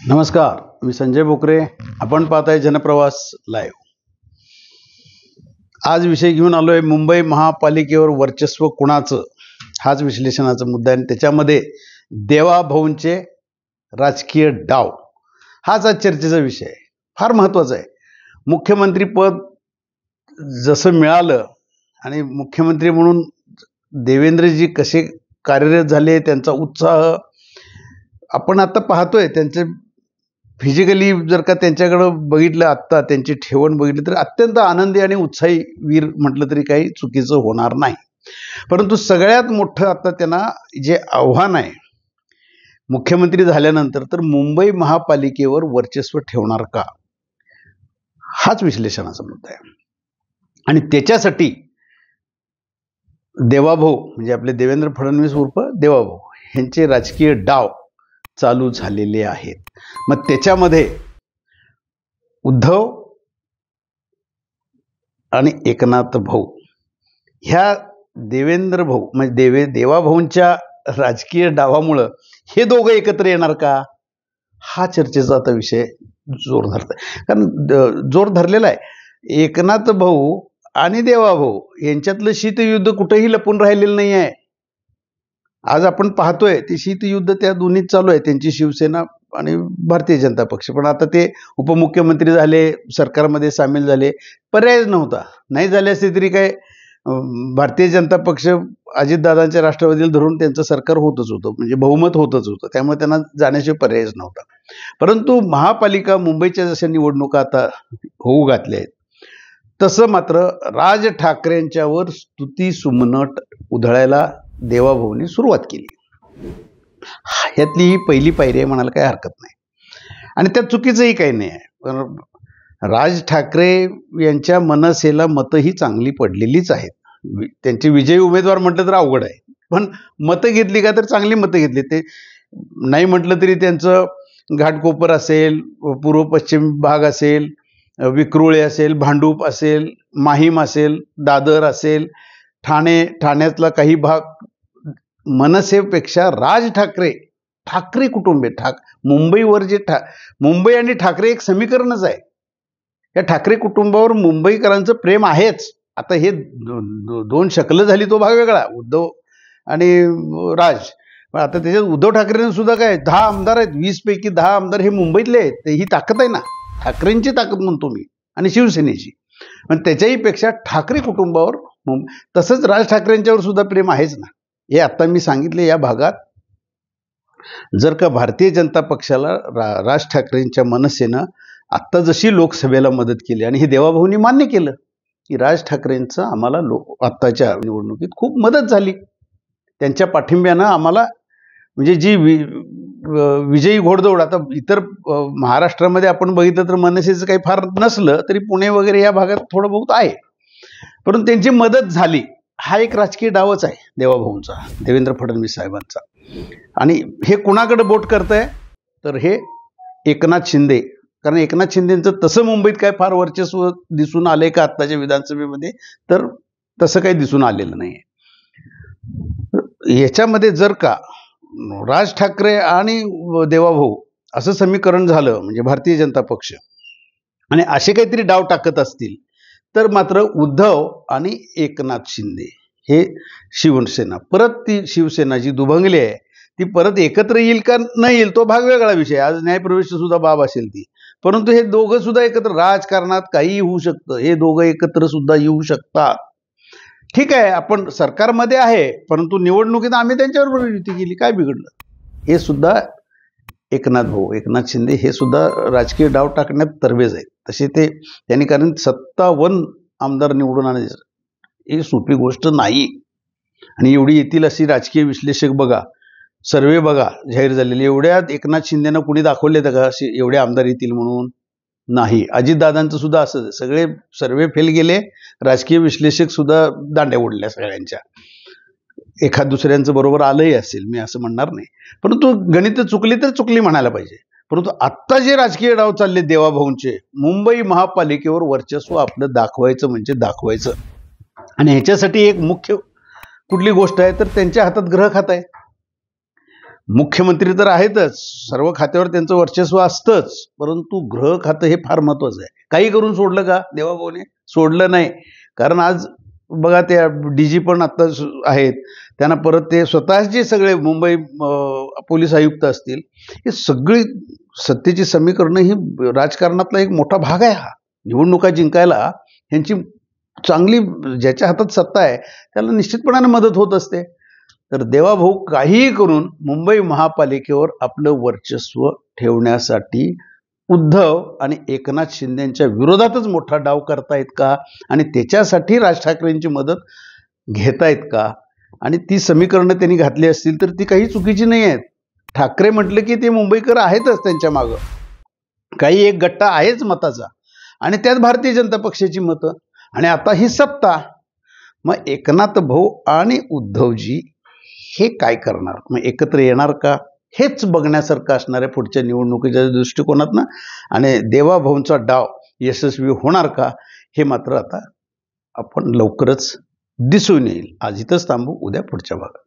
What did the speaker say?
नमस्कार, मी संजय बोकरे. आपण पाहताय जनप्रवास लाईव्ह. आज विषय घेऊन आलोय मुंबई महापालिकेवर वर्चस्व कुणाचं, हाच विश्लेषणाचा मुद्दा आहे. आणि त्याच्यामध्ये देवाभाऊंचे राजकीय डाव हाच आज चर्चेचा विषय आहे. फार महत्त्वाचा आहे. मुख्यमंत्री पद जसं मिळालं आणि मुख्यमंत्री म्हणून देवेंद्रजी कसे कार्यरत झाले, त्यांचा उत्साह आपण आता पाहतोय. त्यांचे फिजिकली जर का त्यांच्याकडं बघितलं, आत्ता त्यांची ठेवण बघितली तर अत्यंत आनंदी आणि उत्साही वीर म्हटलं तरी काही चुकीचं होणार नाही. परंतु सगळ्यात मोठं आता त्यांना जे आव्हान आहे मुख्यमंत्री झाल्यानंतर, तर मुंबई महापालिकेवर वर्चस्व ठेवणार का, हाच विश्लेषणाचा मुद्दा आहे. आणि त्याच्यासाठी देवाभाऊ म्हणजे आपले देवेंद्र फडणवीस उर्फ देवाभाऊ यांचे राजकीय डाव चालू झालेले आहेत. मग त्याच्यामध्ये उद्धव आणि एकनाथ भाऊ, ह्या देवेंद्र भाऊ म्हणजे देवाभाऊंच्या राजकीय डावामुळं हे दोघं एकत्र येणार का, हा चर्चेचा आता विषय जोर धरत आहे. कारण जोर धरलेला आहे. एकनाथ भाऊ आणि देवाभाऊ यांच्यातलं शीतयुद्ध कुठेही लपून राहिलेलं नाही आहे. आज आपण पाहतोय ते शीतयुद्ध त्या दोन्हीत चालू आहे, त्यांची शिवसेना आणि भारतीय जनता पक्ष. पण आता ते उपमुख्यमंत्री झाले, सरकारमध्ये सामील झाले, पर्यायच नव्हता. नाही झाले असते तरी काय, भारतीय जनता पक्ष अजितदादांच्या राष्ट्रवादीला धरून त्यांचं सरकार होतच होतं, म्हणजे बहुमत होतच होतं. त्यामुळे त्यांना जाण्याचे पर्यायच नव्हता. परंतु महापालिका मुंबईच्या जशा निवडणुका आता होऊ घातल्या आहेत, तसं मात्र राज ठाकरेंच्यावर स्तुती सुमनट उधळायला देवाभाऊंनी सुरुवात केली. ह्यातली ही पहिली पायरी आहे म्हणायला काही हरकत नाही. आणि त्यात चुकीचंही काही नाही आहे. राज ठाकरे यांच्या मनसेला मतं ही चांगली पडलेलीच आहेत. त्यांचे विजयी उमेदवार म्हटलं तर अवघड आहे, पण मतं घेतली का तर चांगली मतं घेतली. ते नाही म्हटलं तरी त्यांचं घाटकोपर असेल, पूर्व पश्चिम भाग असेल, विक्रोळे असेल, भांडूप असेल, माहीम असेल, दादर असेल, ठाण्यातला काही भाग मनसेपेक्षा राज ठाकरे कुटुंब मुंबईवर जे मुंबई आणि ठाकरे एक समीकरणच आहे. या ठाकरे कुटुंबावर मुंबईकरांचं प्रेम आहेच. आता हे दोन शकलं झाली, तो भाग वेगळा, उद्धव आणि राज. आता त्याच्यात उद्धव ठाकरेंना सुद्धा काय 10 आमदार आहेत, 20 पैकी 10 आमदार हे मुंबईतले आहेत. ही ताकद आहे ना, ठाकरेंची ताकद म्हणतो मी, आणि शिवसेनेची. पण त्याच्याही पेक्षा ठाकरे कुटुंबावर तसंच राज ठाकरेंच्यावर सुद्धा प्रेम आहेच ना. हे आता मी सांगितले, या भागात जर का भारतीय जनता पक्षाला राज ठाकरेंच्या मनसेनं आत्ता जशी लोकसभेला मदत केली, आणि हे देवाभाऊंनी मान्य केलं की राज ठाकरेंचं आम्हाला आत्ताच्या निवडणुकीत खूप मदत झाली, त्यांच्या पाठिंब्यानं आम्हाला म्हणजे जी विजयी घोडदौड. आता इतर महाराष्ट्रामध्ये आपण बघितलं तर मनसेचं काही फार नसलं तरी पुणे वगैरे या भागात थोडं बहुत आहे, परंतु त्यांची मदत झाली. हा एक राजकीय डावच आहे देवाभाऊंचा, देवेंद्र फडणवीस साहेबांचा. आणि हे कुणाकडे बोट करतंय तर हे एकनाथ शिंदे. कारण एकनाथ शिंदेचं तसं मुंबईत काय फार वर्चस्व दिसून आलंय का आत्ताच्या विधानसभेमध्ये, तर तसं काही दिसून आलेलं नाही. याच्यामध्ये जर का राज ठाकरे आणि देवाभाऊ असं समीकरण झालं, म्हणजे भारतीय जनता पक्ष आणि असे काहीतरी डाव टाकत असतील, तर मात्र उद्धव आणि एकनाथ शिंदे हे शिवसेना, परत ती शिवसेना जी दुभंगली आहे ती परत एकत्र येईल का नाही येईल तो भाग वेगळा विषय. आज न्यायप्रविष्ट सुद्धा बाब असेल ती, परंतु हे दोघं सुद्धा एकत्र, राजकारणात काहीही होऊ शकतं, हे दोघं एकत्र सुद्धा येऊ शकतात. ठीक आहे, आपण सरकारमध्ये आहे, परंतु निवडणुकीत आम्ही त्यांच्याबरोबर युती केली, काय बिघडलं. हे सुद्धा एकनाथ शिंदे हे सुद्धा राजकीय डाव टाकण्यात तरबेज आहेत. तसे त्यांनी, कारण 57 आमदार निवडून आणायचं ही सोपी गोष्ट नाही. आणि एवढी येतील अशी राजकीय विश्लेषक बघा, सर्वे बघा जाहीर झालेले, एवढ्यात एकनाथ शिंदेनं कुणी दाखवले का असे एवढे आमदार येतील म्हणून? नाही. अजितदादांचं सुद्धा असं, सगळे सर्वे फेल गेले, राजकीय विश्लेषक सुद्धा दांड्या उडल्या सगळ्यांच्या. एखाद दुसऱ्यांचं बरोबर आलंही असेल, मी असं म्हणणार नाही, परंतु गणित चुकली तर चुकली म्हणायला पाहिजे. परंतु आत्ता जे राजकीय डाव चालले देवाभाऊंचे, मुंबई महापालिकेवर वर्चस्व आपलं दाखवायचं म्हणजे दाखवायचं. आणि ह्याच्यासाठी एक मुख्य कुठली गोष्ट आहे तर त्यांच्या हातात ग्रह खातं आहे. मुख्यमंत्री तर आहेतच, सर्व खात्यावर त्यांचं वर्चस्व असतंच, परंतु गृह खातं हे फार महत्वाचं आहे. काही करून सोडलं का देवाभाऊने? सोडलं नाही. कारण आज बघा त्या DG पण आता आहेत, त्यांना परत ते स्वतःचे सगळे मुंबई पोलीस आयुक्त असतील, हे सगळी सत्तेची समीकरणं ही राजकारणातला एक मोठा भाग आहे. हा निवडणुका जिंकायला यांची चांगली, ज्याच्या हातात सत्ता आहे त्याला निश्चितपणाने मदत होत असते. तर देवाभाऊ काहीही करून मुंबई महापालिकेवर आपलं वर्चस्व ठेवण्यासाठी उद्धव आणि एकनाथ शिंदेच्या विरोधातच मोठा डाव करतायत का, आणि त्याच्यासाठी राज ठाकरेंची मदत घेतायत का? आणि ती समीकरणं त्यांनी घातली असतील तर ती काही चुकीची नाही आहेत. ठाकरे म्हटलं की ते मुंबईकर आहेतच त्यांच्या मागं, काही एक गट्टा आहेच मताचा, आणि त्यात भारतीय जनता पक्षाची मतं, आणि आता ही सत्ता. मग एकनाथ भाऊ आणि उद्धवजी हे काय करणार? मग एकत्र येणार का? हेच बघण्यासारखं असणार आहे पुढच्या निवडणुकीच्या दृष्टिकोनातनं. आणि देवाभाऊंचा डाव यशस्वी होणार का, हे मात्र आता आपण लवकरच दिसून येईल. आज इथंच थांबू, उद्या पुढच्या भागात.